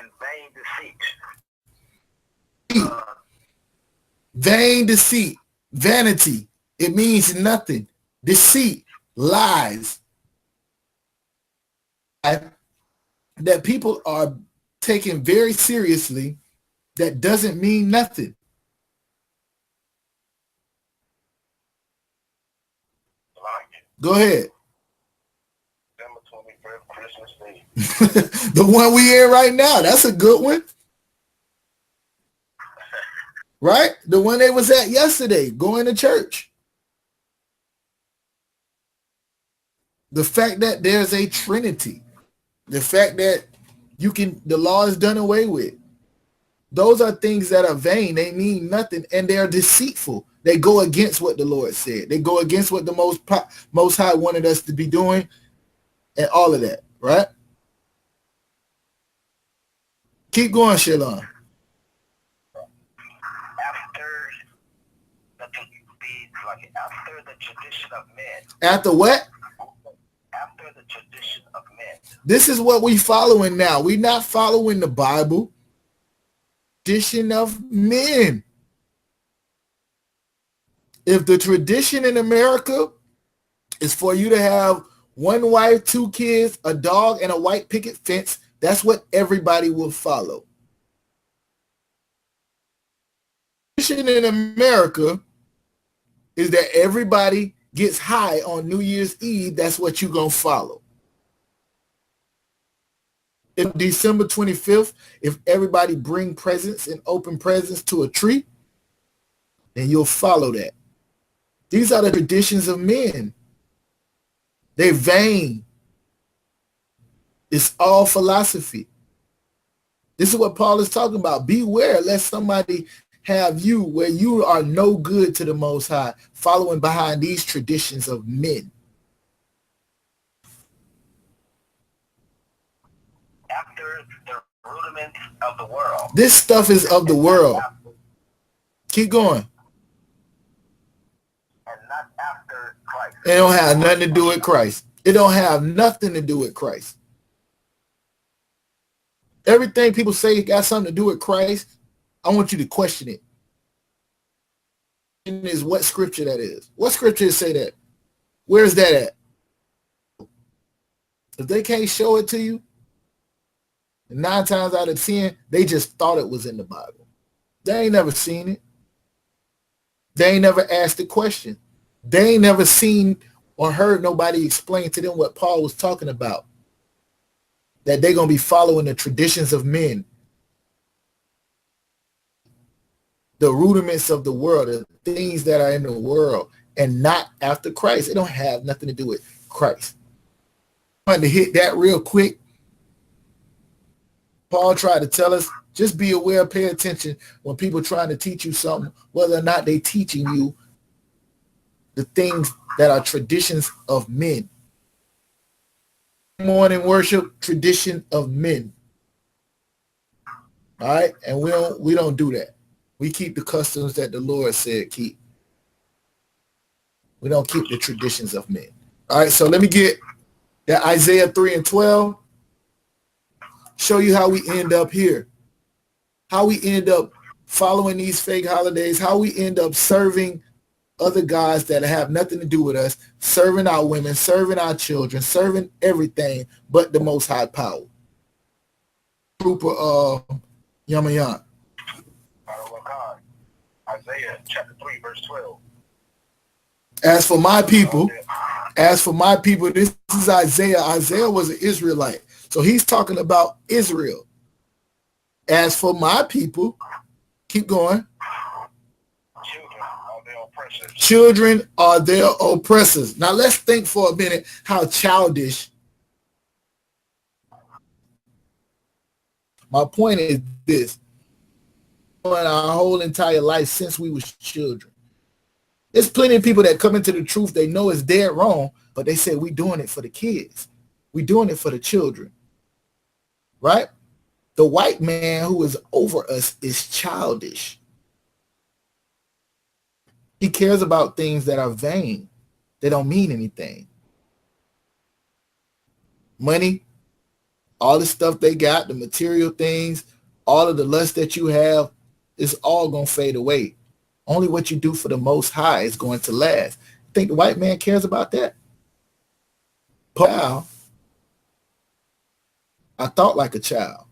and vain deceit. Vain deceit, vanity. It means nothing. Deceit, lies. That people are taken very seriously. That doesn't mean nothing. Go ahead. December 25th, Christmas Day. The one we in right now. That's a good one. Right? The one they was at yesterday, going to church. The fact that there's a Trinity. The fact that the law is done away with. Those are things that are vain. They mean nothing, and they are deceitful. They go against what the Lord said. They go against what the Most High wanted us to be doing, and all of that, right? Keep going, Shalom. After the tradition of men. After what? After the tradition of men. This is what we following now. We're not following the Bible. Tradition of men. If the tradition in America is for you to have one wife, 2 kids, a dog, and a white picket fence, that's what everybody will follow. Tradition in America is that everybody gets high on New Year's Eve. That's what you're going to follow. If December 25th, if everybody bring presents and open presents to a tree, then you'll follow that. These are the traditions of men. They're vain. It's all philosophy. This is what Paul is talking about. Beware lest somebody have you where you are no good to the Most High, following behind these traditions of men. After the rudiments of the world. This stuff is of the world. Keep going. And not after Christ. It don't have nothing to do with Christ. It don't have nothing to do with Christ. Everything people say got something to do with Christ, I want you to question it. And is what scripture that is. What scripture say that? Where is that at? If they can't show it to you, 9 times out of 10, they just thought it was in the Bible. They ain't never seen it. They ain't never asked the question. They ain't never seen or heard nobody explain to them what Paul was talking about. That they're going to be following the traditions of men. The rudiments of the world, the things that are in the world, and not after Christ. It don't have nothing to do with Christ. I wanted to hit that real quick. Paul tried to tell us, just be aware, pay attention when people trying to teach you something, whether or not they teaching you the things that are traditions of men. Morning worship, tradition of men. All right, and we don't do that. We keep the customs that the Lord said keep. We don't keep the traditions of men. All right, so let me get that Isaiah 3:12. Show you how we end up here. How we end up following these fake holidays. How we end up serving other gods that have nothing to do with us. Serving our women, serving our children, serving everything but the Most High power. Trooper GEN.YAHANNA. Isaiah chapter 3, verse 12. As for my people, this is Isaiah. Isaiah was an Israelite. So he's talking about Israel. As for my people, keep going. Children are their oppressors. Now let's think for a minute how childish. My point is this. In our whole entire life since we was children. There's plenty of people that come into the truth. They know it's dead wrong, but they say we doing it for the kids. We doing it for the children. Right? The white man who is over us is childish. He cares about things that are vain. They don't mean anything. Money, all the stuff they got, the material things, all of the lust that you have, is all going to fade away. Only what you do for the Most High is going to last. Think the white man cares about that? Wow. I thought like a child.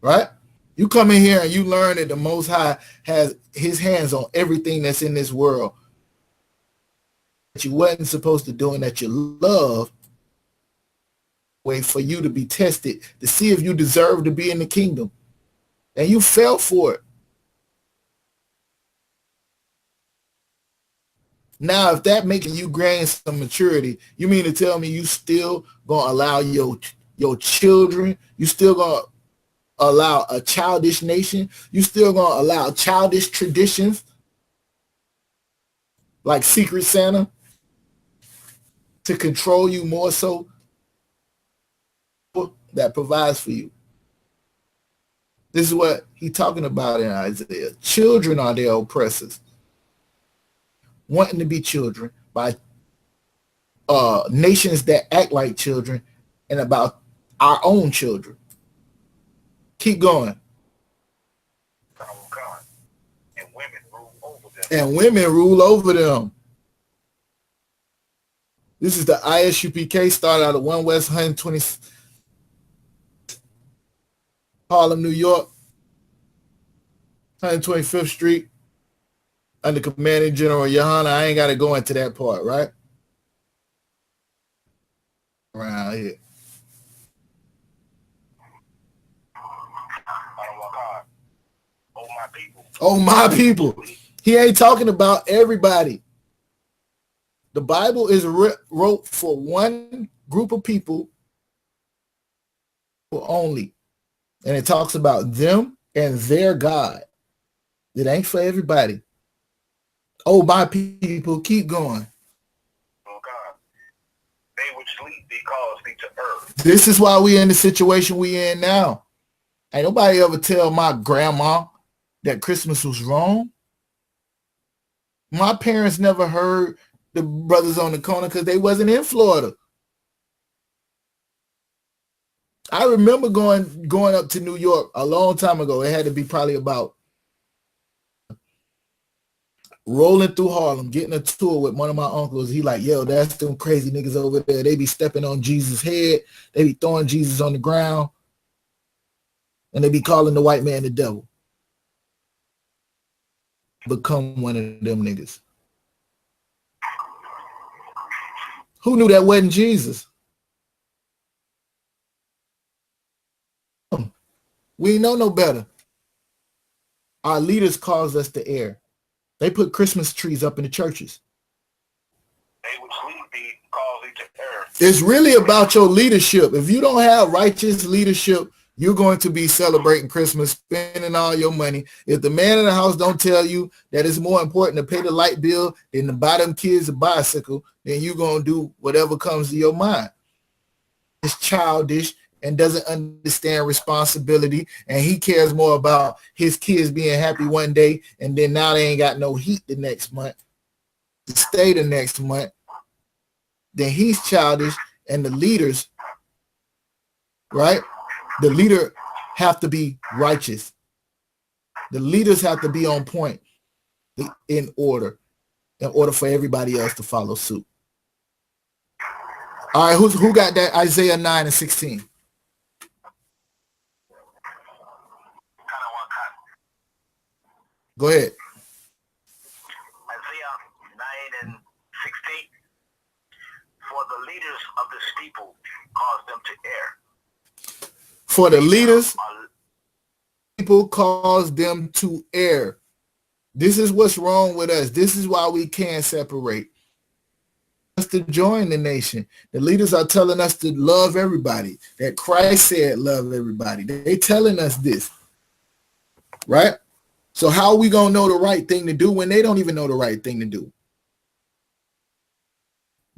Right? You come in here and you learn that the Most High has his hands on everything that's in this world that you wasn't supposed to do and that you love. Way for you to be tested to see if you deserve to be in the kingdom. And you fell for it. Now, if that making you gain some maturity, you mean to tell me you still gonna allow your children, you still gonna allow a childish nation, you still gonna allow childish traditions like Secret Santa to control you more so that provides for you? This is what he's talking about in Isaiah. Children are their oppressors, wanting to be children by nations that act like children and about our own children. Keep going. And women rule over them. And women rule over them. This is the I.S.U.P.K. started out of 1 West 120 Harlem, New York, 125th Street, under Commanding General YAHANNA. I ain't got to go into that part, right? Around here. Oh, my people. Oh, my people. He ain't talking about everybody. The Bible is wrote for one group of people only. And it talks about them and their God. It ain't for everybody. Oh, my people, keep going. Oh, God. They would sleep because they to earth. This is why we in the situation we in now. Ain't nobody ever tell my grandma that Christmas was wrong. My parents never heard the Brothers on the Corner because they wasn't in Florida. I remember going up to New York a long time ago. It had to be probably about rolling through Harlem, getting a tour with one of my uncles. He like, yo, that's them crazy niggas over there. They be stepping on Jesus' head. They be throwing Jesus on the ground. And they be calling the white man the devil. Become one of them niggas. Who knew that wasn't Jesus? We ain't know no better. Our leaders caused us to err. They put Christmas trees up in the churches. They would sleep because they to earth. It's really about your leadership. If you don't have righteous leadership, you're going to be celebrating Christmas, spending all your money. If the man in the house don't tell you that it's more important to pay the light bill than to buy them kids a bicycle, then you're going to do whatever comes to your mind. It's childish and doesn't understand responsibility, and he cares more about his kids being happy one day, and then now they ain't got no heat the next month to stay the next month. Then he's childish, and the leaders, right? The leader have to be righteous. The leaders have to be on point in order for everybody else to follow suit. All right, who got that Isaiah 9 and 16? Go ahead. Isaiah 9 and 16. For the leaders of the steeple cause them to err. For the leaders, people cause them to err. This is what's wrong with us. This is why we can't separate. Us to join the nation. The leaders are telling us to love everybody. That Christ said love everybody. They telling us this. Right? So how are we going to know the right thing to do when they don't even know the right thing to do?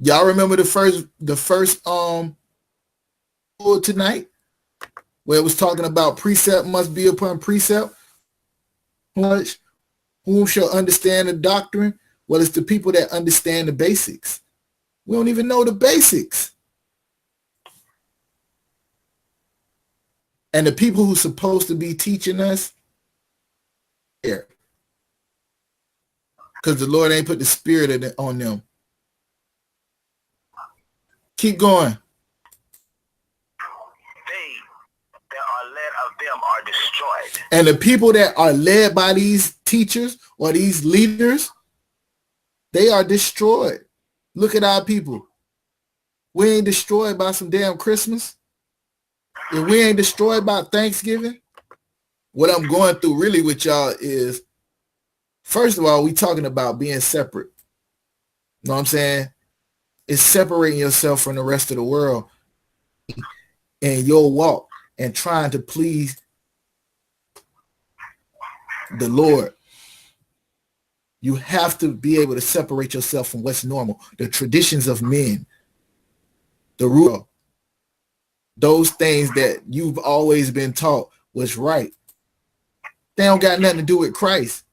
Y'all remember the first tonight where it was talking about precept must be upon precept? Whom shall understand the doctrine? Well, it's the people that understand the basics. We don't even know the basics. And the people who's supposed to be teaching us here, because the Lord ain't put the spirit on them. Keep going. They that are led of them are destroyed. And the people that are led by these teachers or these leaders, they are destroyed. Look at our people. We ain't destroyed by some damn Christmas. If we ain't destroyed by Thanksgiving, what I'm going through really with y'all is, first of all, we talking about being separate. You know what I'm saying? It's separating yourself from the rest of the world in your walk and trying to please the Lord. You have to be able to separate yourself from what's normal, the traditions of men, the rule, those things that you've always been taught was right. They don't got nothing to do with Christ.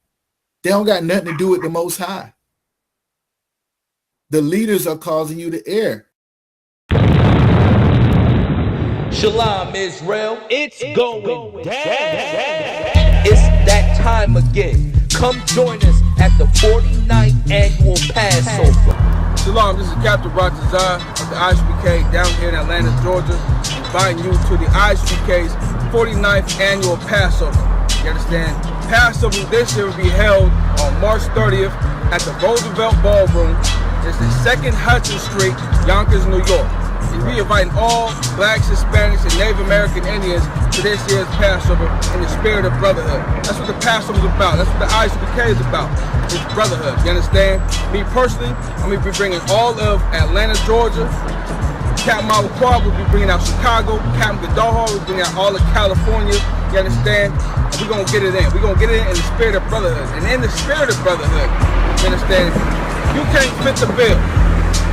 They don't got nothing to do with the Most High. The leaders are causing you to err. Shalom, Israel. It's going down. It's that time again. Come join us at the 49th annual Passover. Shalom, this is Captain Roger of the I.S.U.P.K down here in Atlanta, Georgia, inviting you to the I.S.U.P.K's 49th annual Passover. You understand? Passover this year will be held on March 30th at the Roosevelt Ballroom. It's the 2nd Hudson Street, Yonkers, New York. And we inviting all blacks, Hispanics, and Native American Indians to this year's Passover in the spirit of brotherhood. That's what the Passover is about. That's what the I.S.U.P.K is about. It's brotherhood. You understand? Me personally, I'm going to be bringing all of Atlanta, Georgia. Captain Malacroix will be bringing out Chicago. Captain Gaddaha will be bringing out all of California. You understand? And we're going to get it in. We're going to get it in the spirit of brotherhood. And in the spirit of brotherhood, you understand? You can't fit the bill.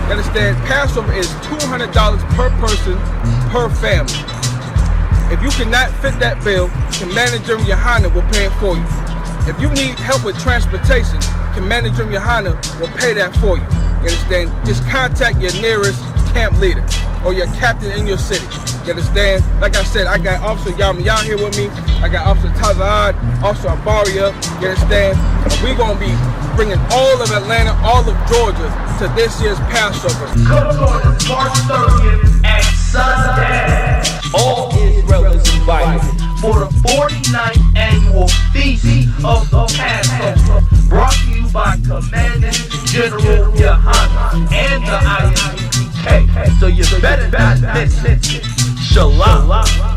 You understand? Passover is $200 per person, per family. If you cannot fit that bill, Commander GEN.YAHANNA will pay it for you. If you need help with transportation, Commander GEN.YAHANNA will pay that for you. You understand? Just contact your nearest camp leader or your captain in your city. You understand? Like I said, I got Officer Yamayan here with me. I got Officer Tazahad, Officer Abaria. You understand? And we're going to be bringing all of Atlanta, all of Georgia to this year's Passover. Come join us March 30th at sundown. All Israel is invited For the 49th annual Feast of the Passover, brought to you by Commander General Yahanna and the I.S.U.P.K. So you better not miss it. Shalom.